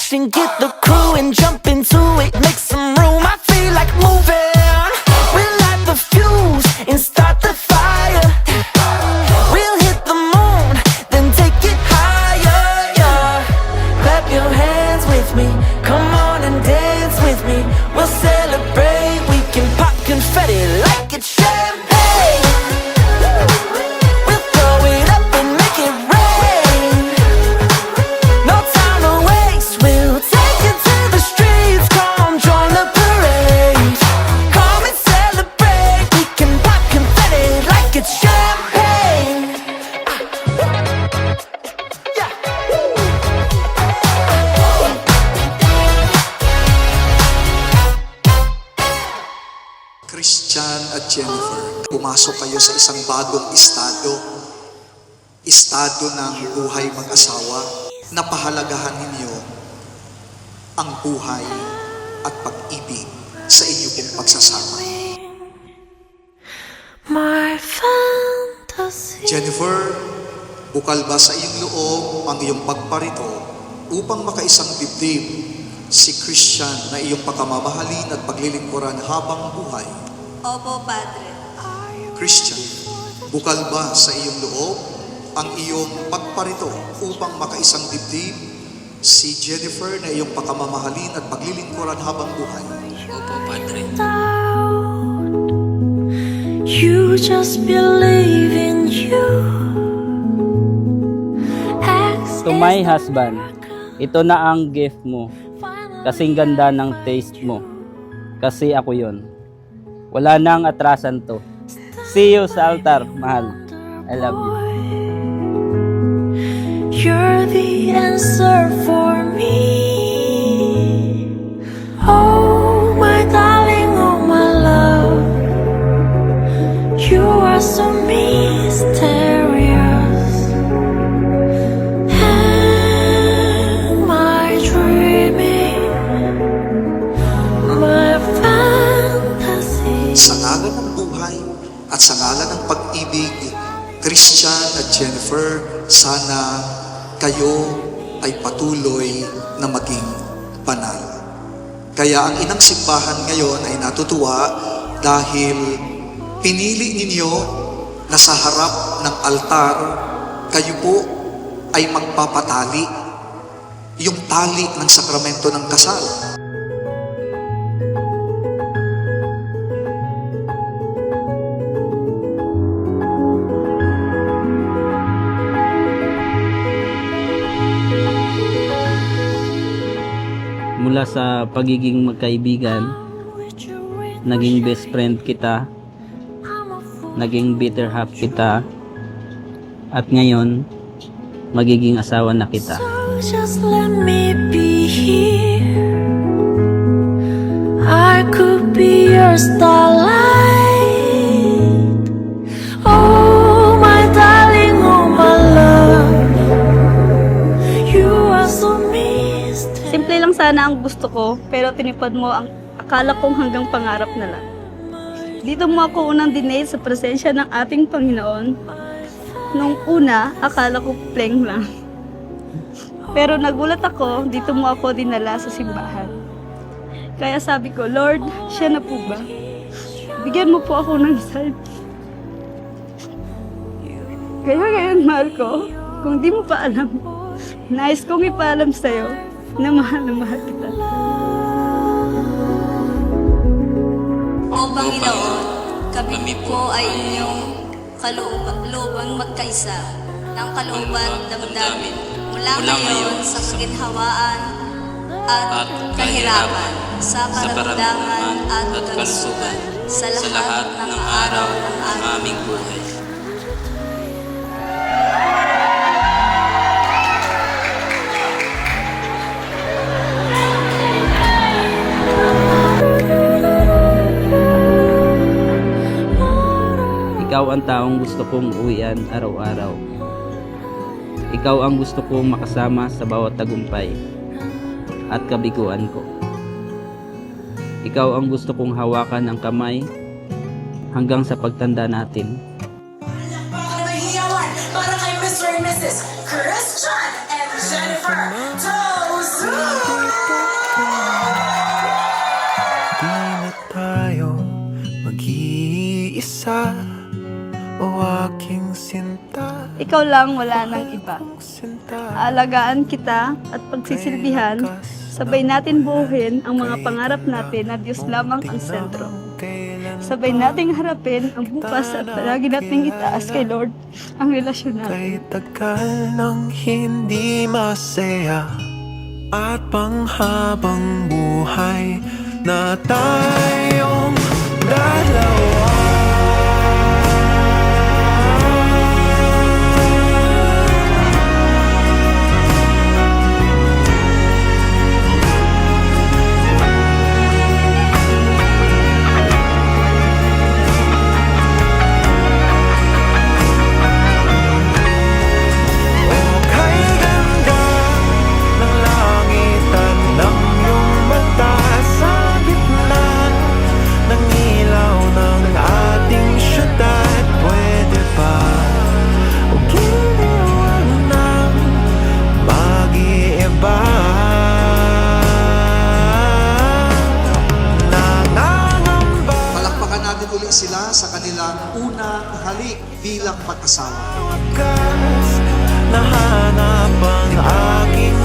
rush and get the crew and jump into it, make some room. I feel like moving. We'll light the fuse and start the fire. We'll hit the moon, then take it higher, yeah. Clap your hands with me, come on and dance with me. We'll celebrate, we can pop confetti like it's champagne. We'll throw it up and make it rain. No time to waste, we'll take it to the streets. Come join the parade. Come and celebrate, we can pop confetti like it's champagne. Yeah. Christian at Jennifer, pumasok kayo sa isang bagong estado ng buhay mag-asawa na pahalagahan ninyo ang buhay at pag-ibig sa inyo pong pagsasama. My fantasy. Jennifer, bukal ba sa iyong loob ang iyong pagparito upang makaisang dibdib si Christian na iyong pagkamamahalin at paglilingkuran habang buhay? Opo, Padre. Christian, bukal ba sa iyong loob ang iyong pagparito upang makaisang dibdib si Jennifer na iyong pagkamamahalin at paglilingkuran habang buhay? Opo, Padre. You just believe in you. To my husband, ito na ang gift mo. Kasing ganda ng taste mo. Kasi ako yon. Wala nang atrasan to. See you sa altar, mahal. I love you. You're the answer for me. Oh my darling, oh my love. You are so mysterious. Am I dreaming? My fantasy. Sa ngalan ng buhay at sa ngalan ng pag-ibig, Christian at Jennifer, sana kayo ay patuloy na maging banal. Kaya ang inang simbahan ngayon ay natutuwa dahil pinili ninyo na sa harap ng altar, kayo po ay magpapatali, yung tali ng sakramento ng kasal. Mula sa pagiging magkaibigan, naging best friend kita, naging bitter half kita, at ngayon, magiging asawa na kita. So just let me be here. I could be your starlight. Oh my darling, oh my love. You are so mysterious. Simple lang sana ang gusto ko, pero tinipad mo ang akala kong hanggang pangarap na lang. Dito mo ako unang dinate sa presensya ng ating Panginoon. Nung una, akala ko prank lang. Pero nagulat ako, dito mo ako dinala sa simbahan. Kaya sabi ko, Lord, siya na po ba? Bigyan mo po ako ng sign. Kaya ngayon, mahal ko, kung di mo pa alam, nais kong ipaalam sa'yo na mahal kita. O Panginoon, kami po ay inyong kalooban magkaisa ng kalooban damdamin mula ngayon sa kaginhawaan at kahirapan, sa karamdaman at kalusugan, sa lahat ng araw ng aming buhay. Ikaw ang taong gusto kong uwian araw-araw. Ikaw ang gusto kong makasama sa bawat tagumpay at kabiguan ko. Ikaw ang gusto kong hawakan ng kamay hanggang sa pagtanda natin. Para kay Mr. and Mrs. Christian and Jennifer Toes! ikaw lang, wala nang iba. Aalagaan kita at pagsisilbihan, sabay natin buuhin ang mga pangarap natin na Diyos lamang ang sentro. Sabay nating harapin ang bukas at palagi nating itaas kay Lord ang relasyon natin. Kay tagal ng hindi masaya at panghabang buhay na tayong dalawa. Palakpakan natin uli sila sa kanilang unang halik bilang mag-asawa. Nahanap ang aking